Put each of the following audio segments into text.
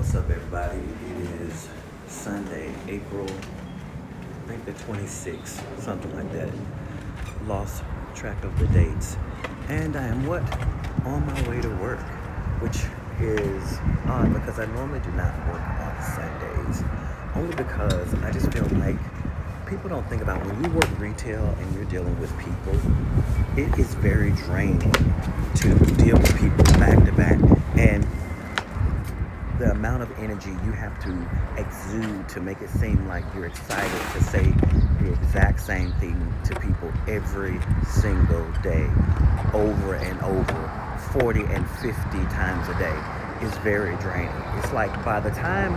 What's up, everybody? It is Sunday, April, I think the 26th, something like that. Lost track of the dates. And I am on my way to work, which is odd because I normally do not work on Sundays. Only because I just feel like people don't think about when you work retail and you're dealing with people, it is very draining to deal with people back to back. And the amount of energy you have to exude to make it seem like you're excited to say the exact same thing to people every single day, over and over, 40 and 50 times a day is very draining. It's like by the time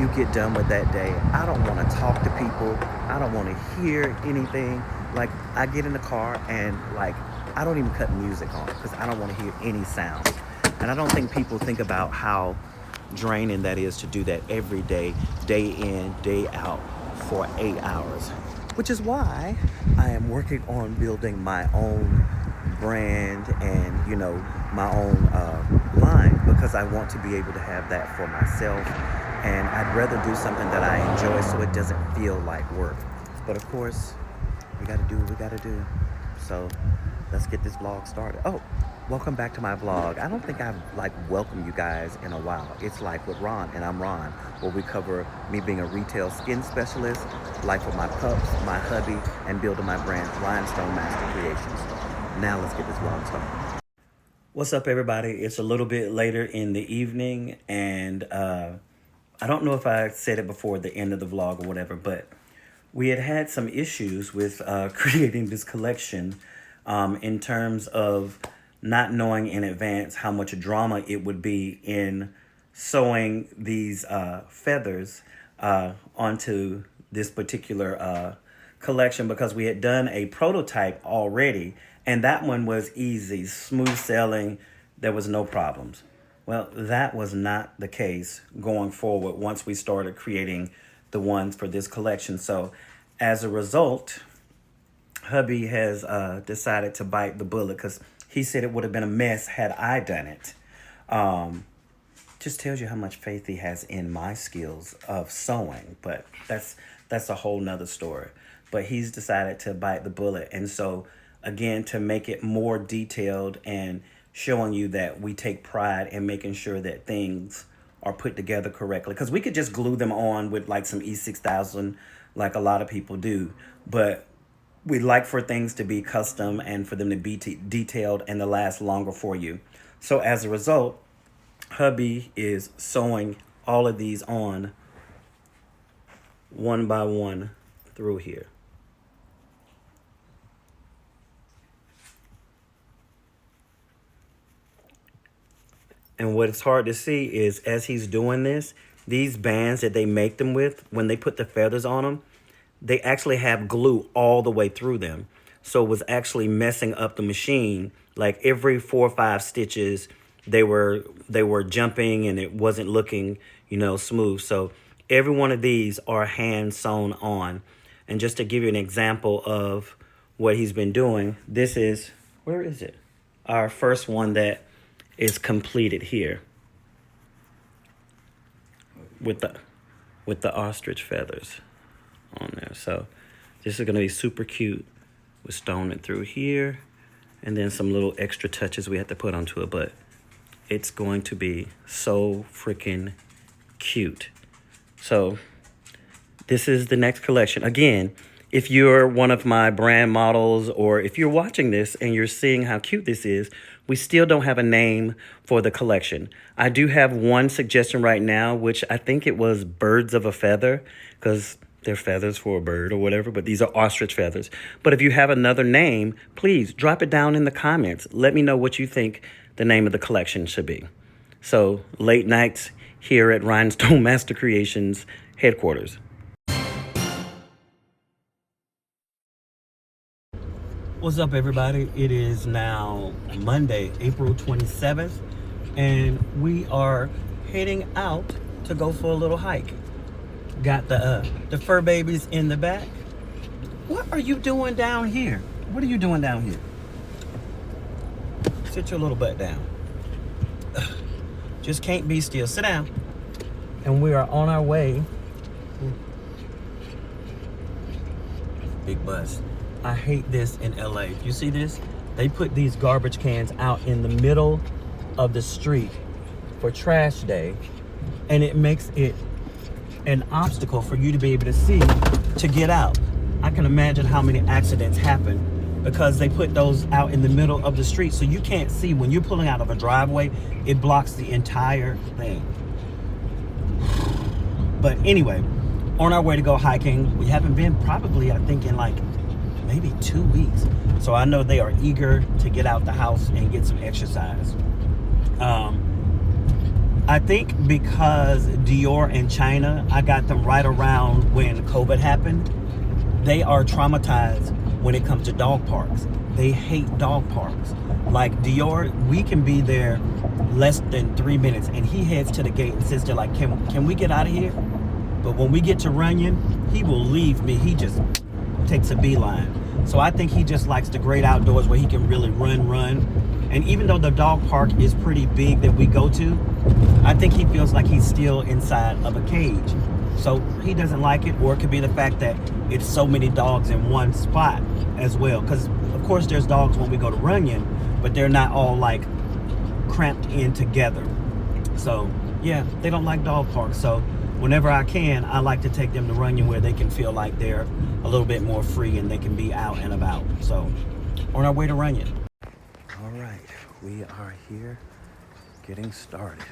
you get done with that day, I don't want to talk to people. I don't want to hear anything. Like, I get in the car and I don't even cut music on because I don't want to hear any sounds. And I don't think people think about how draining that is to do that every day, day in, day out for 8 hours, which is why I am working on building my own brand and, my own line, because I want to be able to have that for myself. And I'd rather do something that I enjoy so it doesn't feel like work. But of course, we got to do what we got to do. So let's get this vlog started. Oh, welcome back to my vlog. I don't think I've welcomed you guys in a while. It's like with Ron, and I'm Ron, where we cover me being a retail skin specialist, life with my pups, my hubby, and building my brand, Nordstrom Rack Creations. Now let's get this vlog started. What's up, everybody? It's a little bit later in the evening, and I don't know if I said it before the end of the vlog or whatever, but we had some issues with creating this collection in terms of not knowing in advance how much drama it would be in sewing these feathers onto this particular collection, because we had done a prototype already, and that one was easy, smooth sailing. There was no problems. Well, that was not the case going forward once we started creating the ones for this collection. So as a result, hubby has decided to bite the bullet, because he said it would have been a mess had I done it. Just tells you how much faith he has in my skills of sewing, but that's a whole nother story. But he's decided to bite the bullet. And so again, to make it more detailed and showing you that we take pride in making sure that things are put together correctly, because we could just glue them on with some E6000 like a lot of people do, but we like for things to be custom and for them to be detailed and to last longer for you. So as a result, hubby is sewing all of these on one by one through here. And what it's hard to see is, as he's doing this, these bands that they make them with, when they put the feathers on them, they actually have glue all the way through them. So it was actually messing up the machine. Like every 4 or 5 stitches, they were jumping and it wasn't looking, smooth. So every one of these are hand sewn on. And just to give you an example of what he's been doing, this is, where is it? Our first one that is completed here with the ostrich feathers on there. So this is going to be super cute with stoning through here, and then some little extra touches we have to put onto it, but it's going to be so freaking cute. So this is the next collection. Again, if you're one of my brand models, or if you're watching this and you're seeing how cute this is, we still don't have a name for the collection. I do have one suggestion right now, which I think it was birds of a feather, because they're feathers for a bird or whatever, but these are ostrich feathers. But if you have another name, please drop it down in the comments. Let me know what you think the name of the collection should be. So, late nights here at Rhinestone Master Creations headquarters. What's up, everybody? It is now Monday, April 27th, and we are heading out to go for a little hike. Got the fur babies in the back. What are you doing down here? What are you doing down here? Sit your little butt down. Just can't be still. Sit down. and we are on our way. Big bus. I hate this in LA. You see this? They put these garbage cans out in the middle of the street for trash day, and it makes it an obstacle for you to be able to see to get out. I can imagine how many accidents happen because they put those out in the middle of the street, so you can't see. When you're pulling out of a driveway, it blocks the entire thing. But anyway, on our way to go hiking. We haven't been probably, I think, in like maybe 2 weeks. So I know they are eager to get out the house and get some exercise. I think because Dior and China, I got them right around when COVID happened. They are traumatized when it comes to dog parks. They hate dog parks. Like Dior, we can be there less than 3 minutes and he heads to the gate and sits there like, can we get out of here? But when we get to Runyon, he will leave me. He just takes a beeline. So I think he just likes the great outdoors where he can really run. And even though the dog park is pretty big that we go to, I think he feels like he's still inside of a cage. So he doesn't like it, or it could be the fact that it's so many dogs in one spot as well. Because of course there's dogs when we go to Runyon, but they're not all like cramped in together. So yeah, they don't like dog parks. So whenever I can, I like to take them to Runyon where they can feel like they're a little bit more free and they can be out and about. So on our way to Runyon. All right, we are here getting started.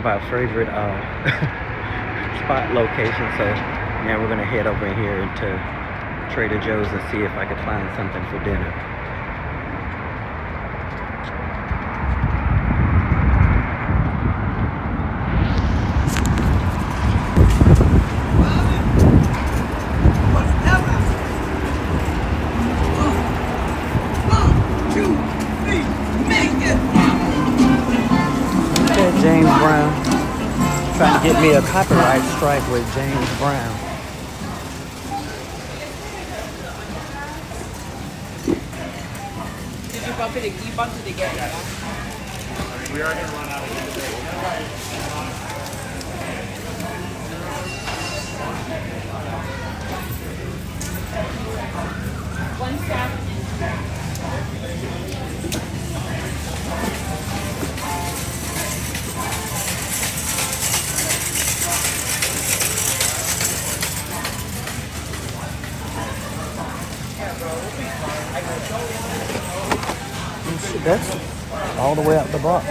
Our favorite spot location. So now we're gonna head over here into Trader Joe's and see if I can find something for dinner. James Brown. Trying to get me a copyright strike with James Brown. Did you bump it? You bumped it again. We are going to run out of here today. One staff. That's all the way out the box.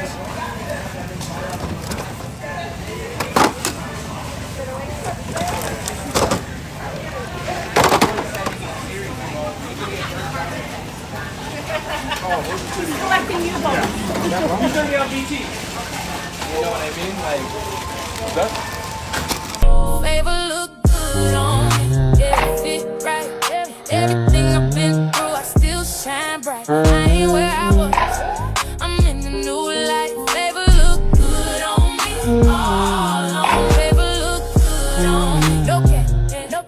Collecting you both. Who's going to be on BT? You know what I mean? Like, that. Favorite look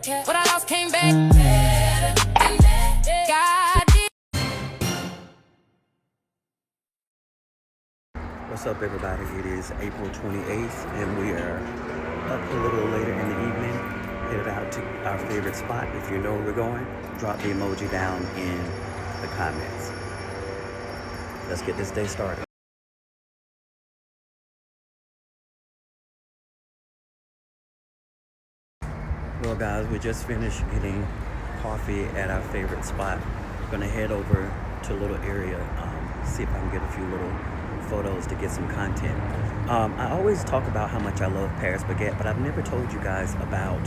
care. What I lost came back better than that. God did. What's up, everybody? It is April 28th, and we are up a little later in the evening, headed out to our favorite spot. If you know where we're going, drop the emoji down in the comments. Let's get this day started. Well, guys, we just finished getting coffee at our favorite spot. Gonna head over to a little area, see if I can get a few little photos to get some content. I always talk about how much I love Paris Baguette, but I've never told you guys about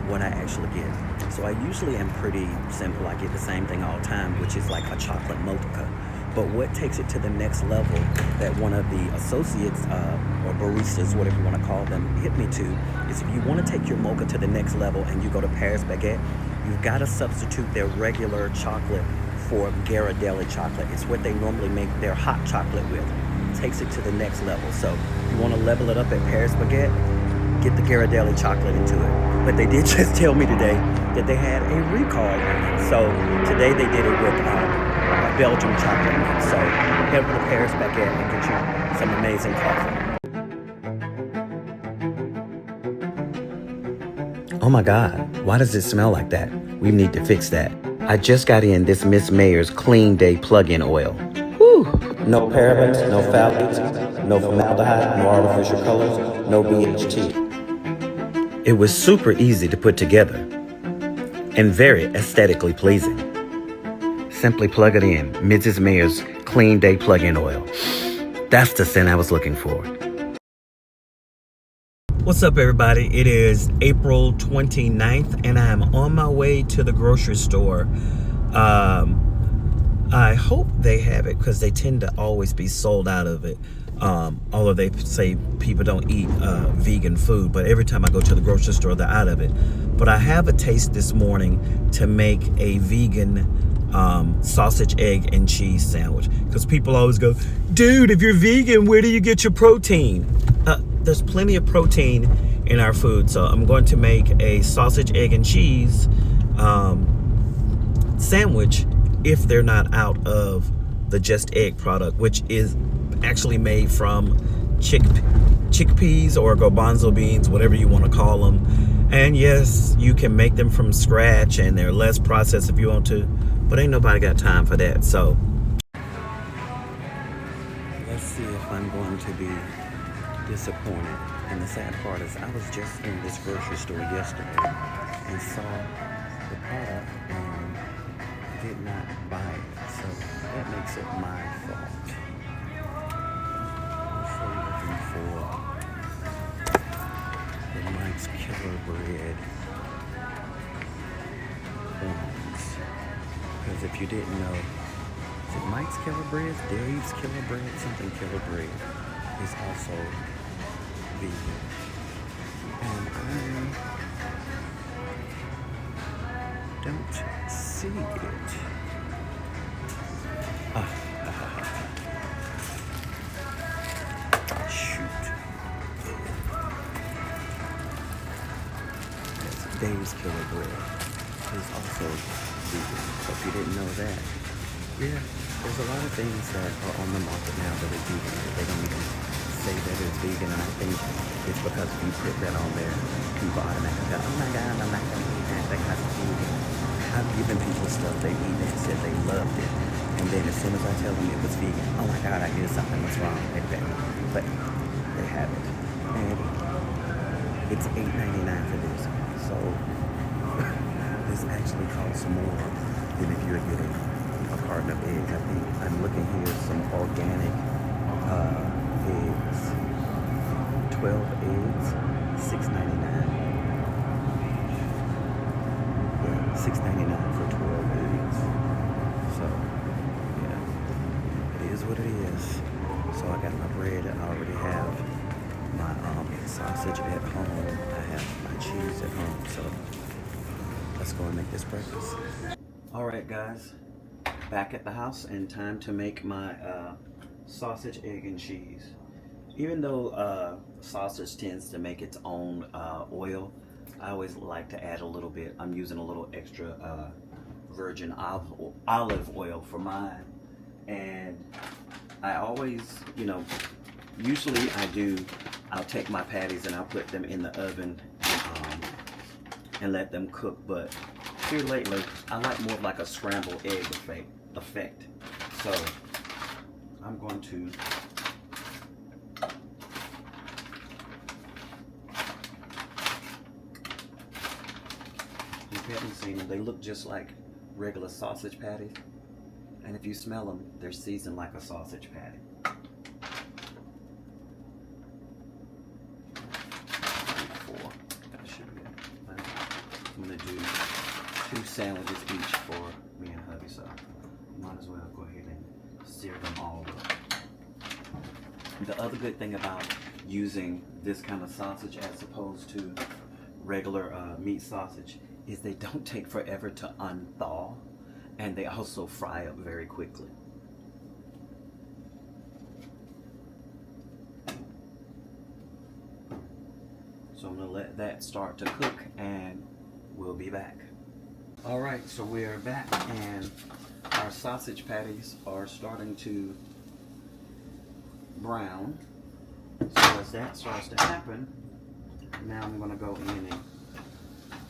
what I actually get. So I usually am pretty simple. I get the same thing all the time, which is like a chocolate mocha. But what takes it to the next level that one of the associates or baristas, whatever you want to call them, hit me to is if you want to take your mocha to the next level and you go to Paris Baguette, you've got to substitute their regular chocolate for Ghirardelli chocolate. It's what they normally make their hot chocolate with. It takes it to the next level. So if you want to level it up at Paris Baguette, get the Ghirardelli chocolate into it. But they did just tell me today that they had a recall on it. So today they did it with Belgium chocolate mix. So head over to Paris Baguette and get you some amazing coffee. Oh my God, why does it smell like that? We need to fix that. I just got in this Miss Mayer's Clean Day plug-in oil. Whew. No parabens, no phthalates, no formaldehyde, no artificial colors, no BHT. It was super easy to put together and very aesthetically pleasing. Simply plug it in. Mrs. Mayer's Clean Day plug-in oil. That's the scent I was looking for. What's up, everybody? It is April 29th, and I'm on my way to the grocery store. I hope they have it because they tend to always be sold out of it. Although they say people don't eat vegan food, but every time I go to the grocery store, they're out of it. But I have a taste this morning to make a vegan sausage, egg, and cheese sandwich. Because people always go, dude, if you're vegan, where do you get your protein? There's plenty of protein in our food. So I'm going to make a sausage, egg, and cheese sandwich if they're not out of the Just Egg product, which is actually made from chickpeas or garbanzo beans, whatever you want to call them. And yes, you can make them from scratch and they're less processed if you want to, but ain't nobody got time for that. So let's see if I'm going to be disappointed. And the sad part is I was just in this grocery store yesterday and saw the product and did not buy it. So that makes it my fault. I'm also looking for the Mike's Killer Bread ones. Because if you didn't know, is it Mike's Killer Bread, Dave's Killer Bread, something Killer Bread is also vegan. And I don't see it. Shoot. Yes, Dave's Killer Bread is also vegan. So if you didn't know that, yeah, there's a lot of things that are on the market now that are vegan. They don't even say that it's vegan, and I think it's because if you put that on there, people automatically go, oh my God, I'm not going to eat that because it's vegan. I've given people stuff they eat and said they loved it, and then as soon as I tell them it was vegan, oh my God, I did something, what's wrong? But they have it, and it's $8.99 for this. So this actually costs more than if you're getting a carton of eggs. I think I'm looking here some organic eggs, 12 eggs, $6.99. Yeah, $6.99 for 12 eggs. So yeah, it is what it is. So I got my bread. I already have my sausage at home. I have my cheese at home. So let's go and make this breakfast. All right, guys, back at the house and time to make my sausage, egg, and cheese. Even though sausage tends to make its own oil, I always like to add a little bit. I'm using a little extra virgin olive oil for mine. And I always, you know, usually I'll take my patties and I'll put them in the oven and let them cook. But here lately, I like more of like a scrambled egg effect. So I'm going to you haven't seen them, they look just like regular sausage patties. And if you smell them, they're seasoned like a sausage patty. Four. That should be it. I'm gonna do 2 sandwiches each for me and hubby, so might as well go ahead and sear them all up. The other good thing about using this kind of sausage as opposed to regular meat sausage is they don't take forever to unthaw, and they also fry up very quickly. So I'm gonna let that start to cook and we'll be back. All right, so we're back and our sausage patties are starting to brown. So as that starts to happen, now I'm gonna go in and,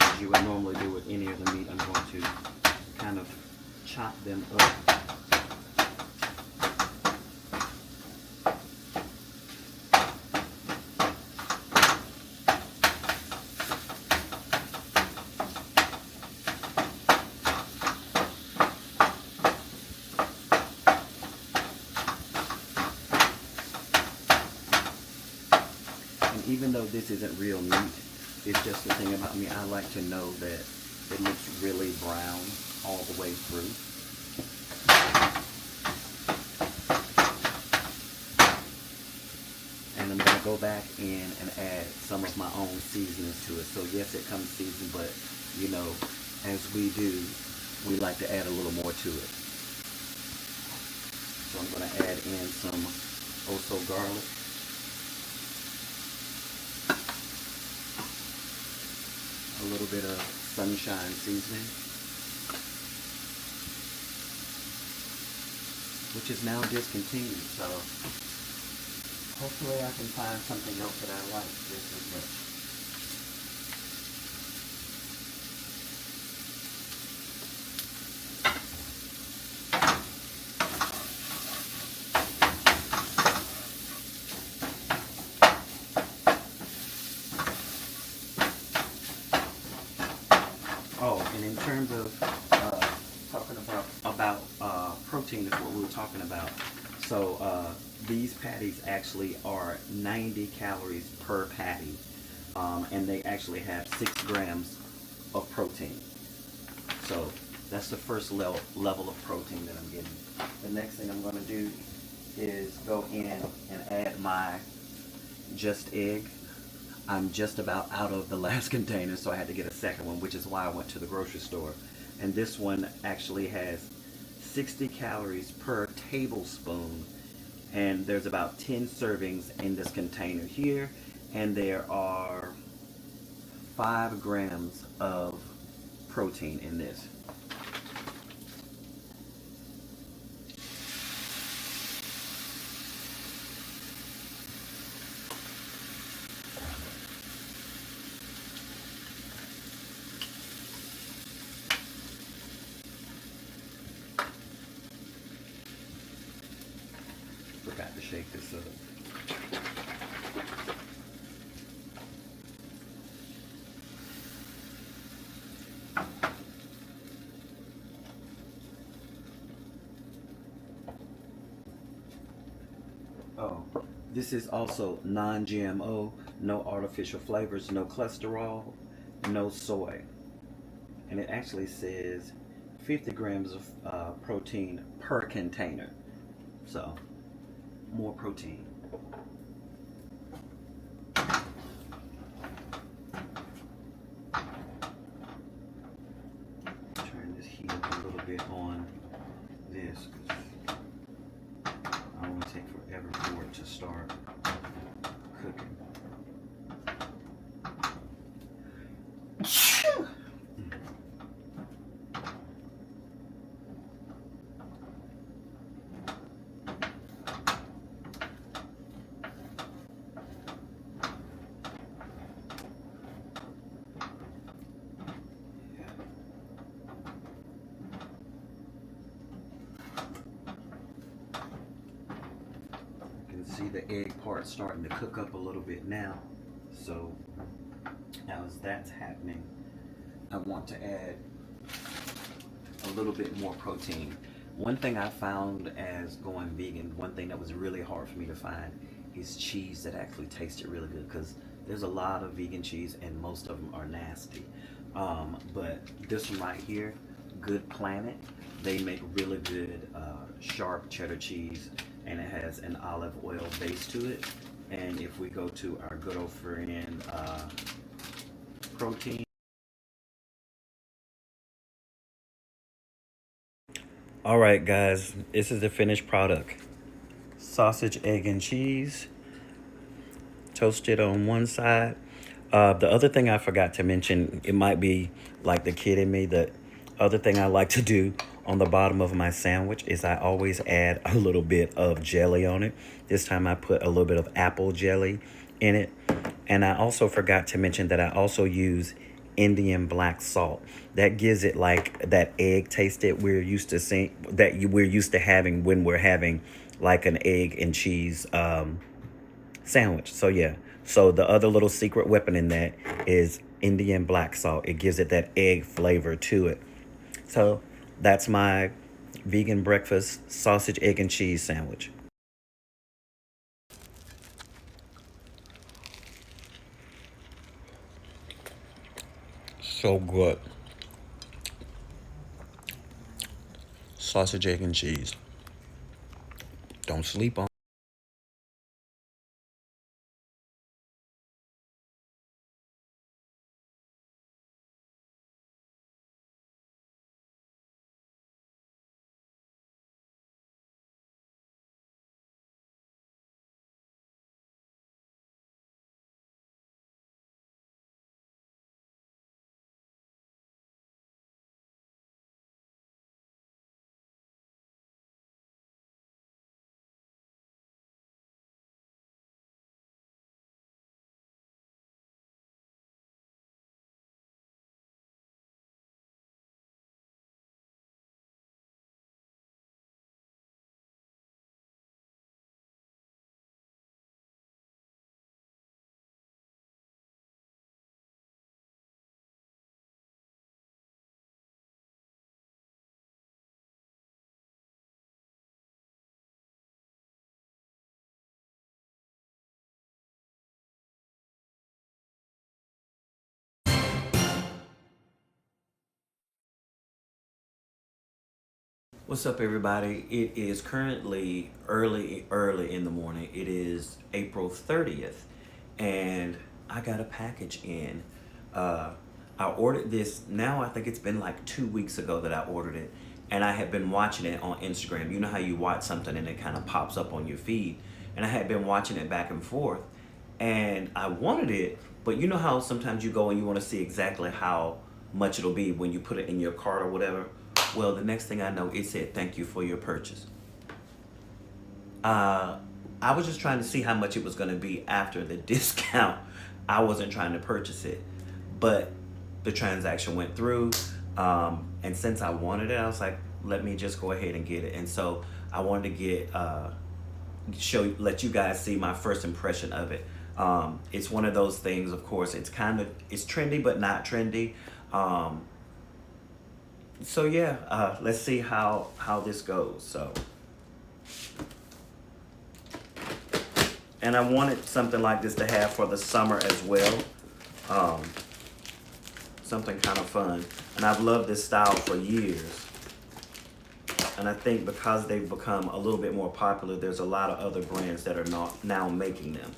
as you would normally do with any of the meat, I'm going to kind of chop them up. And even though this isn't real meat, it's just the thing about me, I like to know that it looks really brown all the way through. And I'm going to go back in and add some of my own seasonings to it. So yes, it comes seasoned, but you know, as we do, we like to add a little more to it. So I'm going to add in some also garlic. A little bit of sunshine seasoning, which is now discontinued, so hopefully I can find something else that I like just as much. Oh, and in terms of talking about protein is what we were talking about. So these patties actually are 90 calories per patty, and they actually have 6 grams of protein. So that's the first level of protein that I'm getting. The next thing I'm going to do is go in and add my just egg. I'm just about out of the last container, so I had to get a second one, which is why I went to the grocery store. And this one actually has 60 calories per tablespoon, and there's about 10 servings in this container here, and there are 5 grams of protein in this. Forgot to shake this up. Oh, this is also non-GMO, no artificial flavors, no cholesterol, no soy. And it actually says 50 grams of protein per container. So, more protein. Turn this heat up a little bit on this, because I want to take forever for it to start cooking. See the egg part starting to cook up a little bit now. So as that's happening, I want to add a little bit more protein. One thing I found as going vegan, one thing that was really hard for me to find is cheese that actually tasted really good, because there's a lot of vegan cheese and most of them are nasty. But this one right here, Good Planet, they make really good sharp cheddar cheese, and it has an olive oil base to it. And if we go to our good old friend protein, all right guys, this is the finished product. Sausage, egg, and cheese, toasted on one side. The other thing I forgot to mention, it might be like the kid in me, the other thing I like to do on the bottom of my sandwich is I always add a little bit of jelly on it. This time I put a little bit of apple jelly in it. And I also forgot to mention that I also use Indian black salt. That gives it like that egg taste that we're used to seeing, we're used to having when we're having like an egg and cheese sandwich. So yeah, so the other little secret weapon in that is Indian black salt. It gives it that egg flavor to it. So that's my vegan breakfast sausage, egg, and cheese sandwich. So good. Sausage, egg, and cheese. Don't sleep on. What's up, everybody? It is currently early in the morning. It is April 30th, and I got a package in. I ordered this, now I think it's been like 2 weeks ago that I ordered it, and I had been watching it on Instagram. You know how you watch something and it kind of pops up on your feed, and I had been watching it back and forth, and I wanted it, but you know how sometimes you go and you want to see exactly how much it'll be when you put it in your cart or whatever. Well, the next thing I know, it said, "Thank you for your purchase." I was just trying to see how much it was going to be after the discount. I wasn't trying to purchase it, but the transaction went through. And since I wanted it, I was like, let me just go ahead and get it. And so I wanted to get, let you guys see my first impression of it. It's one of those things, of course, it's trendy, but not trendy. So yeah, let's see how this goes. So, and I wanted something like this to have for the summer as well. Something kind of fun. And I've loved this style for years. And I think because they've become a little bit more popular, there's a lot of other brands that are now making them.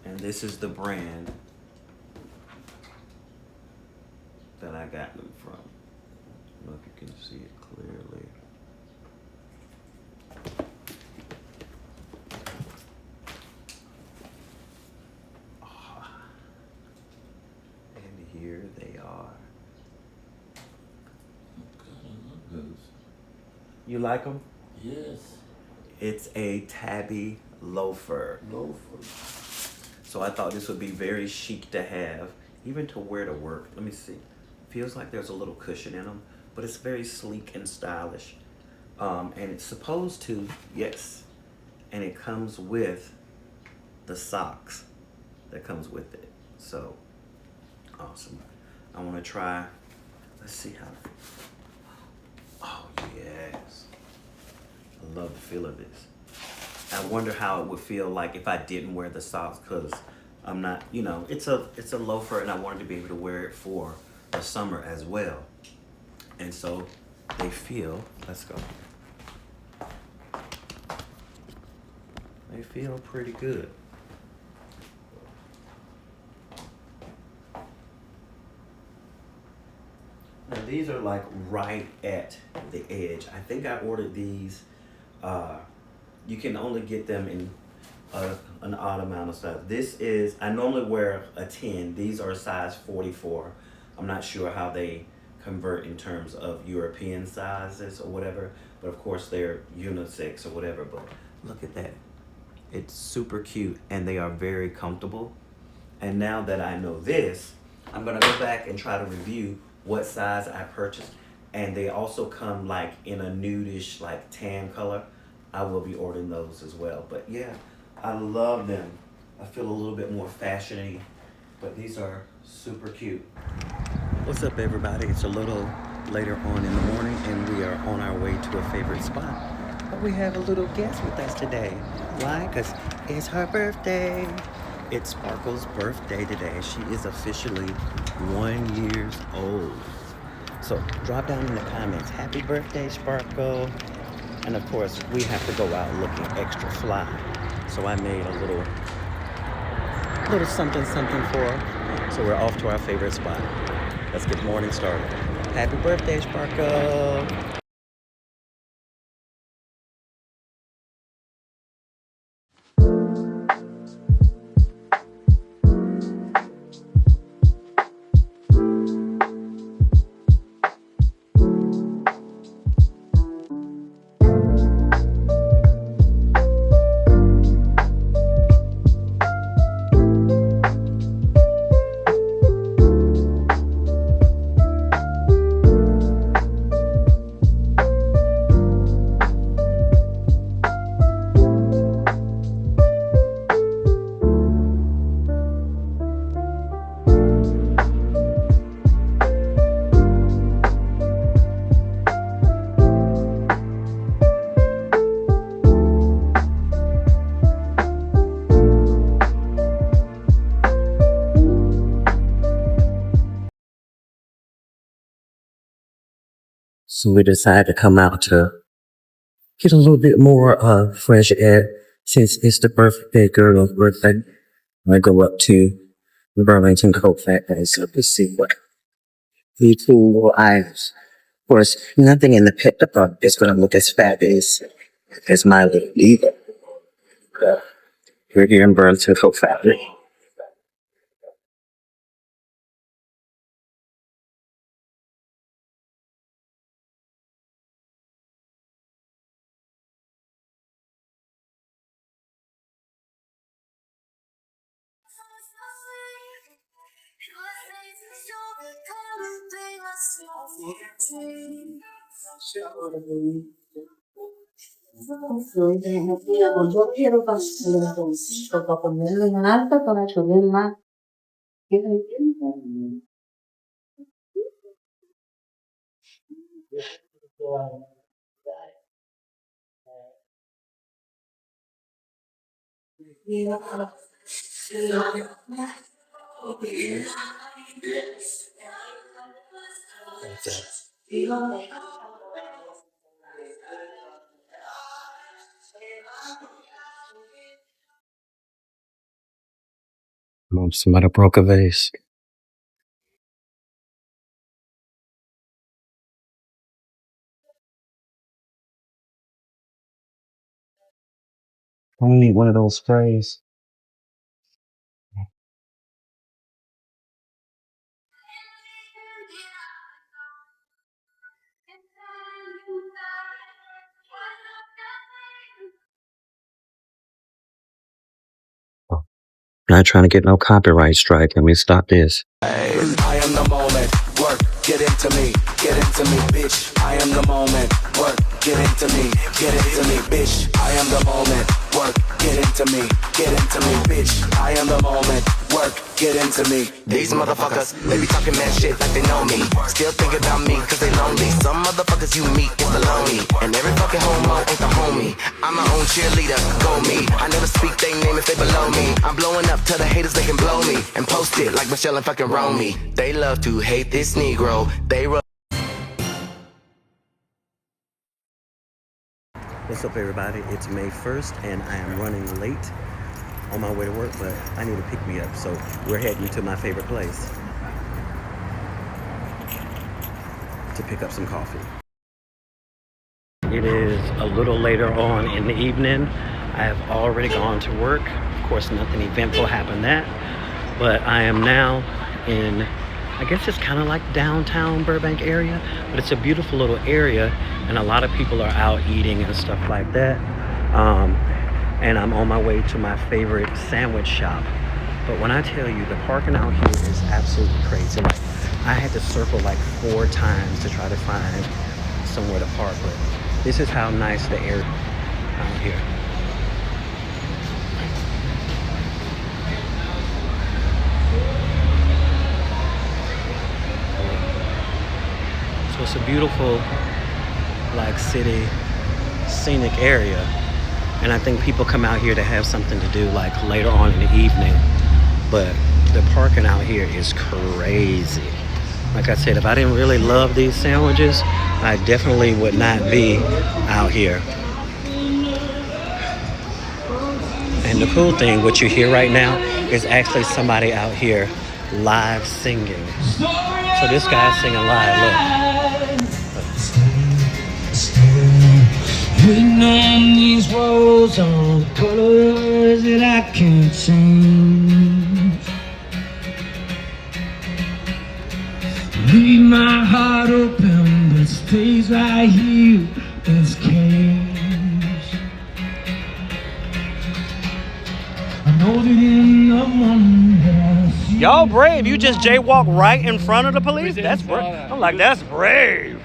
And this is the brand that I got them from. I don't know if you can see it clearly. Oh. And here they are. You like them? Yes. It's a tabby loafer. So I thought this would be very chic to have, even to wear to work. Let me see. Feels like there's a little cushion in them, but it's very sleek and stylish. And it's supposed to, yes, and it comes with the socks that comes with it. So awesome. I want to try. Let's see how. Oh yes, I love the feel of this. I wonder how it would feel like if I didn't wear the socks, because I'm not, you know, it's a loafer, and I wanted to be able to wear it for the summer as well. And so they feel. Let's go. They feel pretty good. Now these are like right at the edge. I think I ordered these. You can only get them in an odd amount of size. This is, I normally wear a 10. These are size 44. I'm not sure how they convert in terms of European sizes or whatever, but of course they're unisex or whatever. But look at that. It's super cute, and they are very comfortable. And now that I know this, I'm gonna go back and try to review what size I purchased. And they also come like in a nudish, like tan color. I will be ordering those as well. But yeah, I love them. I feel a little bit more fashiony, but these are super cute. What's up, everybody? It's a little later on in the morning, and we are on our way to a favorite spot. But we have a little guest with us today. Why? Because it's her birthday. It's Sparkle's birthday today. She is officially 1 year old. So drop down in the comments, happy birthday, Sparkle. And of course, we have to go out looking extra fly. So I made a little something for her. So we're off to our favorite spot. Let's get the morning started. Happy birthday, Sparkle. So we decided to come out to get a little bit more fresh air since it's the birthday girl's birthday. I go up to the Burlington Coat Factory so to see what these cool little items. Of course, nothing in the pet department is going to look as fabulous as my little Eva. We're here in Burlington Coat Factory. Mom, somebody broke a vase. I need one of those sprays. Oh, not trying to get no copyright strike. Let me stop this. I am the moment. Work, get into me, bitch. I am the moment, work, get into me, bitch. I am the moment, work, get into me, bitch. I am the moment, work, get into me. These motherfuckers, they be talking mad shit like they know me. Still think about me cause they lonely. Some motherfuckers you meet get baloney. And every fucking homo ain't the homie. I'm my own cheerleader, go me. I never speak they name if they below me. I'm blowing up, tell the haters they can blow me. And post it like Michelle and fucking Romy. They love to hate this Negro. They What's up, everybody? It's May 1st, and I am running late on my way to work, but I need to pick me up, so we're heading to my favorite place to pick up some coffee. It is a little later on in the evening. I have already gone to work. Of course, nothing eventful happened that, but I am now in, I guess it's kind of like downtown Burbank area, but it's a beautiful little area, and a lot of people are out eating and stuff like that. And I'm on my way to my favorite sandwich shop. But when I tell you, the parking out here is absolutely crazy. Like, I had to circle like 4 times to try to find somewhere to park. But this is how nice the area out here. So it's a beautiful, like, city, scenic area. And I think people come out here to have something to do, like, later on in the evening. But the parking out here is crazy. Like I said, if I didn't really love these sandwiches, I definitely would not be out here. And the cool thing, what you hear right now, is actually somebody out here live singing. So this guy's singing live, look. Written on these walls, all the colors that I can't change. Leave my heart open, but it stays right here in its cage. I know that in the morning that I see. Y'all brave. You just jaywalk right in front of the police? That's brave. I'm like, that's brave.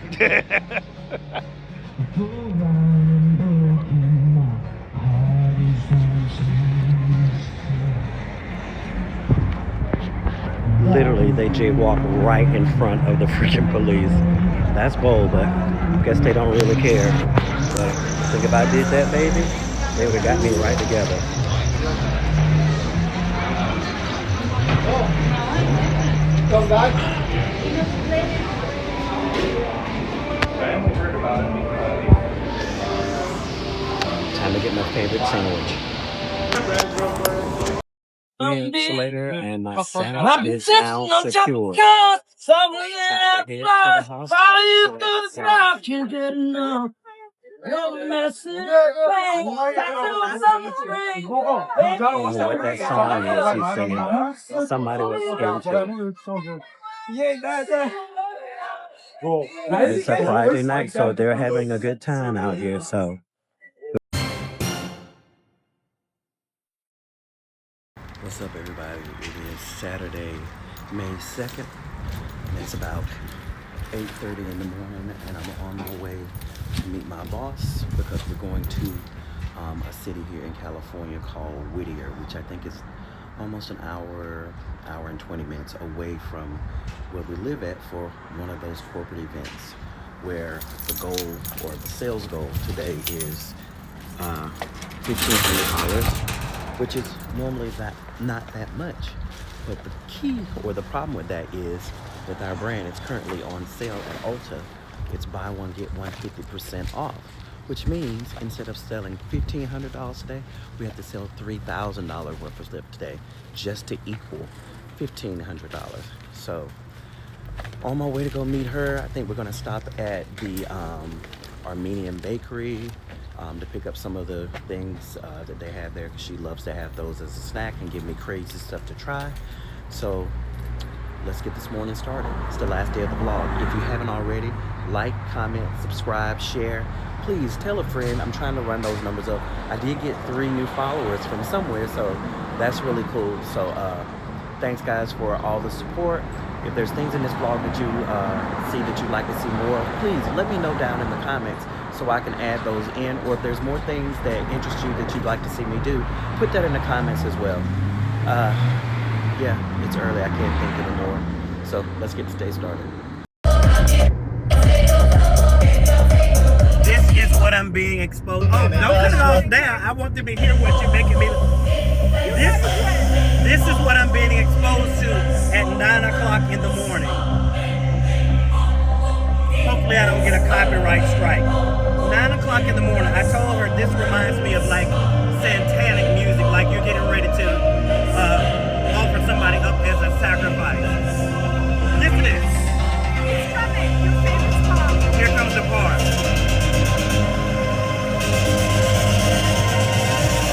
Literally, they jaywalk right in front of the freaking police. That's bold, but I guess they don't really care. But I think if I did that, baby, they would have got me right together. Come back. I only heard about it. Time to get my favorite sandwich. Minutes later, and my sandwich is now secure. Time to head to the hospital. And what that song is, he's singing, somebody was into. It's a Friday night, so they're having a good time out here, so. What's up, everybody? It is Saturday, May 2nd, and it's about 8:30 in the morning, and I'm on my way to meet my boss because we're going to a city here in California called Whittier, which I think is almost an hour and 20 minutes away from where we live at for one of those corporate events where the goal, or the sales goal today, is $1,500, which is normally not that much. But the key, or the problem with that, is with our brand, it's currently on sale at Ulta. It's buy one, get one 50% off, which means instead of selling $1,500 today, we have to sell $3,000 worth of stuff today just to equal $1,500. So on my way to go meet her, I think we're gonna stop at the Armenian bakery to pick up some of the things that they have there, because she loves to have those as a snack and give me crazy stuff to try. So let's get this morning started. It's the last day of the vlog. If you haven't already, like, comment, subscribe, share. Please tell a friend. I'm trying to run those numbers up. I did get 3 new followers from somewhere, so that's really cool. So Thanks, guys, for all the support. If there's things in this vlog that you see that you'd like to see more of, please let me know down in the comments so I can add those in. Or if there's more things that interest you that you'd like to see me do, put that in the comments as well. Yeah, it's early. I can't think anymore. So let's get the day started. This is what I'm being exposed. Oh, don't cut it off now. I want them to hear what you're making me. This is what I'm being exposed to at 9 o'clock in the morning. Hopefully I don't get a copyright strike. 9 o'clock in the morning. I told her this reminds me of like satanic music, like you're getting ready to offer somebody up as a sacrifice. Listen to this. It's coming. Your favorite song. Here comes the part.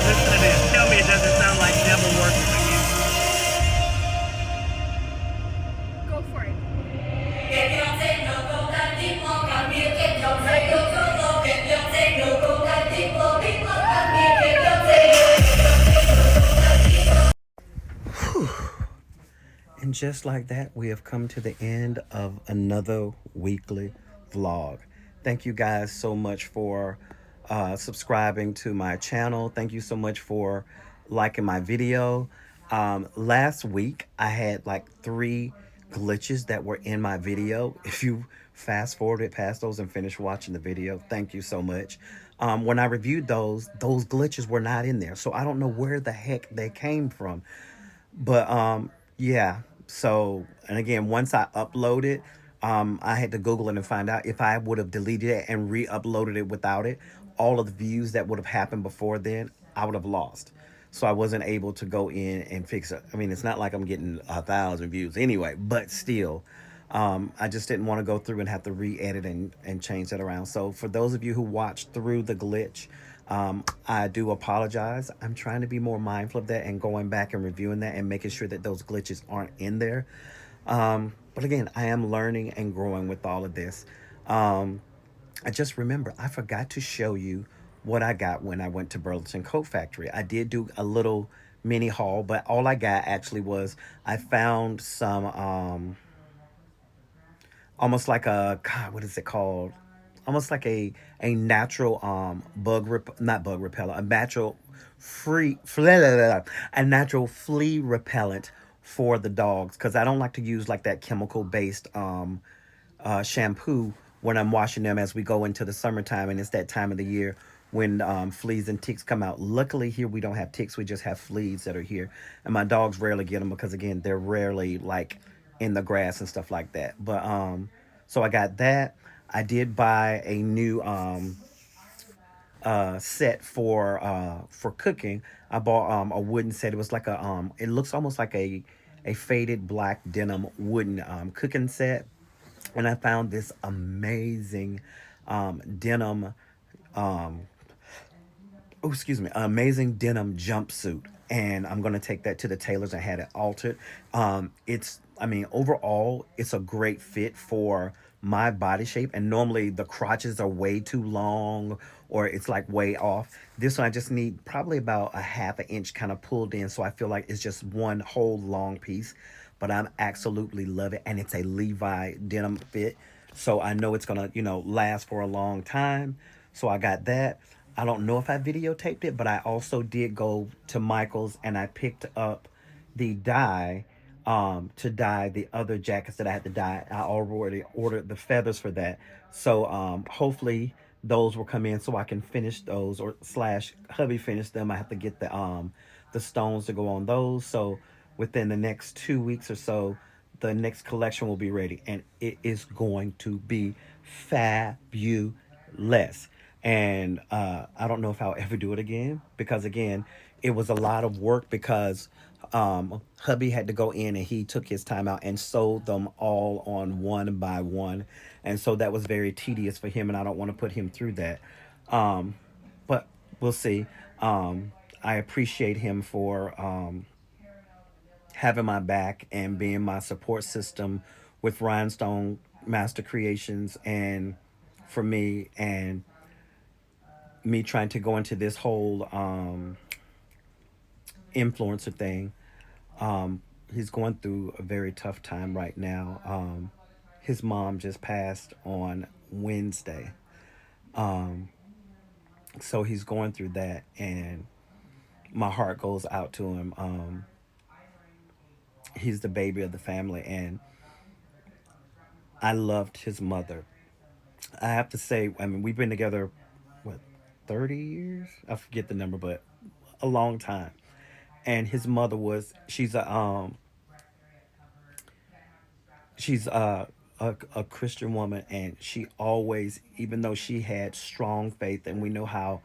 Listen to this. Tell me it doesn't sound like devil worship again. Go for it. And just like that, we have come to the end of another weekly vlog. Thank you guys so much for subscribing to my channel. Thank you so much for liking my video. Last week, I had like 3 glitches that were in my video. If you fast forwarded past those and finished watching the video, thank you so much. When I reviewed those glitches were not in there. So I don't know where the heck they came from. But yeah, so, and again, once I uploaded, I had to Google it and find out if I would have deleted it and re-uploaded it without it, all of the views that would have happened before then, I would have lost. So I wasn't able to go in and fix it. I mean, it's not like I'm getting 1,000 views anyway, but still, I just didn't want to go through and have to re-edit and change that around. So for those of you who watched through the glitch, I do apologize. I'm trying to be more mindful of that and going back and reviewing that and making sure that those glitches aren't in there. But again, I am learning and growing with all of this. I just remember, I forgot to show you what I got when I went to Burlington Coat Factory. I did do a little mini haul, but all I got actually was I found some, almost like a, God, what is it called? Almost like a natural not bug repellent, a natural natural flea repellent for the dogs, because I don't like to use like that chemical based shampoo when I'm washing them as we go into the summertime, and it's that time of the year when fleas and ticks come out. Luckily here we don't have ticks, we just have fleas that are here, and my dogs rarely get them because again they're rarely like in the grass and stuff like that. But so I got that. I did buy a new set for cooking. I bought a wooden set. It was like a it looks almost like a faded black denim wooden cooking set. And I found this amazing denim amazing denim jumpsuit, and I'm gonna take that to the tailors and had it altered. I mean, overall, it's a great fit for my body shape, and normally the crotches are way too long or it's like way off. This one I just need probably about a ½ inch kind of pulled in, so I feel like it's just one whole long piece. But I'm absolutely love it, and it's a Levi denim fit, so I know it's gonna, you know, last for a long time. So I got that. I don't know if I videotaped it, but I also did go to Michael's and I picked up the dye to dye the other jackets that I had to dye. I already ordered the feathers for that. So hopefully those will come in so I can finish those, or slash hubby finish them. I have to get the stones to go on those. So within the next 2 weeks or so, the next collection will be ready, and it is going to be fabulous. And I don't know if I'll ever do it again, because again, it was a lot of work, because hubby had to go in and he took his time out and sewed them all on one by one, and so that was very tedious for him, and I don't want to put him through that. But we'll see. I appreciate him for having my back and being my support system with Rhinestone Master Creations, and for me, and me trying to go into this whole influencer thing. he's going through a very tough time right now. His mom just passed on Wednesday. Um, so he's going through that, and my heart goes out to him. He's the baby of the family, and I loved his mother. I have to say, I mean, we've been together, what, 30 years? I forget the number, but a long time. And his mother she's a Christian woman, and she always, even though she had strong faith, and we know how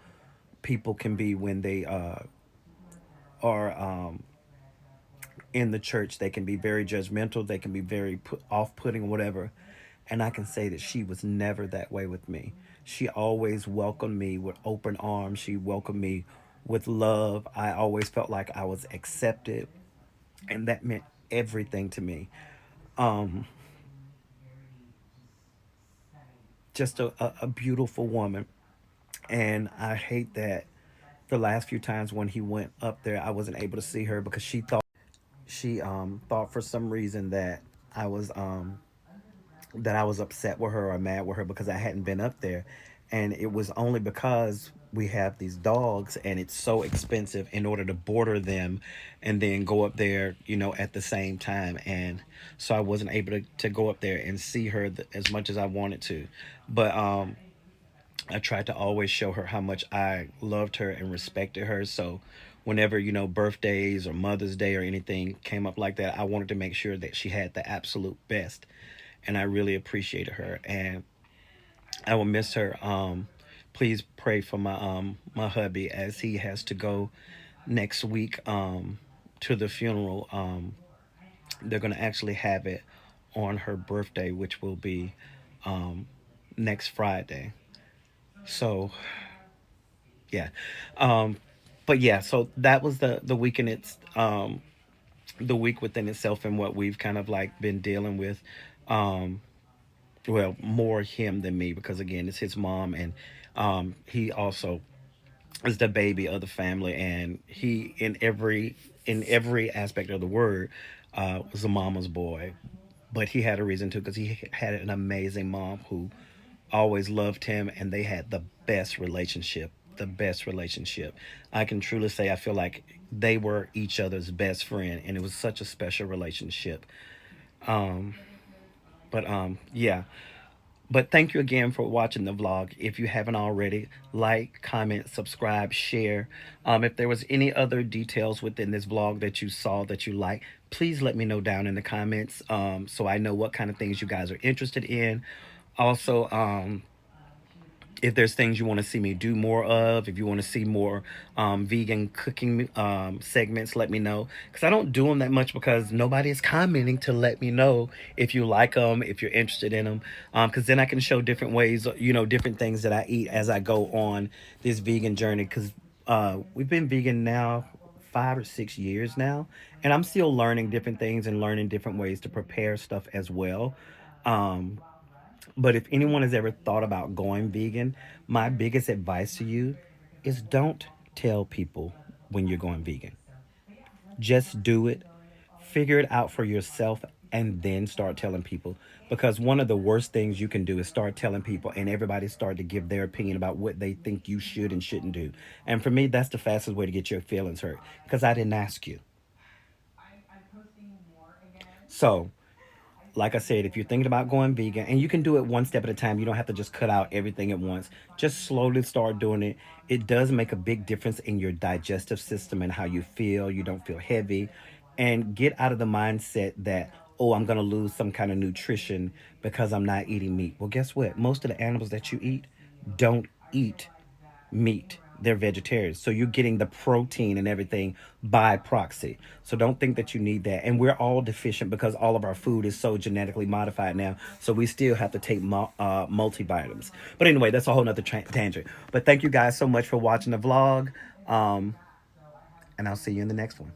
people can be when they are in the church, they can be very judgmental, they can be very off-putting, whatever. And I can say that she was never that way with me. She always welcomed me with open arms. She welcomed me with love. I always felt like I was accepted, and that meant everything to me. Um, just a beautiful woman. And I hate that the last few times when he went up there, I wasn't able to see her because she thought for some reason that I was upset with her or mad with her because I hadn't been up there. And it was only because we have these dogs and it's so expensive in order to border them and then go up there, at the same time. And so I wasn't able to go up there and see her as much as I wanted to. But I tried to always show her how much I loved her and respected her. So whenever, birthdays or Mother's Day or anything came up like that, I wanted to make sure that she had the absolute best. And I really appreciated her. And I will miss her. Please pray for my hubby as he has to go next week to the funeral. They're gonna actually have it on her birthday, which will be next Friday. So yeah, but yeah. So that was the week in its the week within itself and what we've kind of like been dealing with. Um, well, more him than me because again, it's his mom, and he also is the baby of the family, and he in every aspect of the word was a mama's boy. But he had a reason to because he had an amazing mom who always loved him, and they had the best relationship. The best relationship. I can truly say I feel like they were each other's best friend, and it was such a special relationship. Um, but yeah. But thank you again for watching the vlog. If you haven't already, like, comment, subscribe, share. If there was any other details within this vlog that you saw that you like, please let me know down in the comments so I know what kind of things you guys are interested in. Also, if there's things you want to see me do more of, if you want to see more vegan cooking segments, let me know. Because I don't do them that much because nobody is commenting to let me know if you like them, if you're interested in them. Because then I can show different ways, different things that I eat as I go on this vegan journey. Because we've been vegan now 5 or 6 years now. And I'm still learning different things and learning different ways to prepare stuff as well. Um, but if anyone has ever thought about going vegan, my biggest advice to you is don't tell people when you're going vegan. Just do it, figure it out for yourself, and then start telling people. Because one of the worst things you can do is start telling people, and everybody start to give their opinion about what they think you should and shouldn't do. And for me, that's the fastest way to get your feelings hurt because I didn't ask you. So, like I said, if you're thinking about going vegan, and you can do it one step at a time, you don't have to just cut out everything at once. Just slowly start doing it. It does make a big difference in your digestive system and how you feel. You don't feel heavy. And get out of the mindset that, oh, I'm going to lose some kind of nutrition because I'm not eating meat. Well, guess what? Most of the animals that you eat don't eat meat. They're vegetarians. So you're getting the protein and everything by proxy. So don't think that you need that. And we're all deficient because all of our food is so genetically modified now. So we still have to take multivitamins. But anyway, that's a whole nother tangent. But thank you guys so much for watching the vlog. And I'll see you in the next one.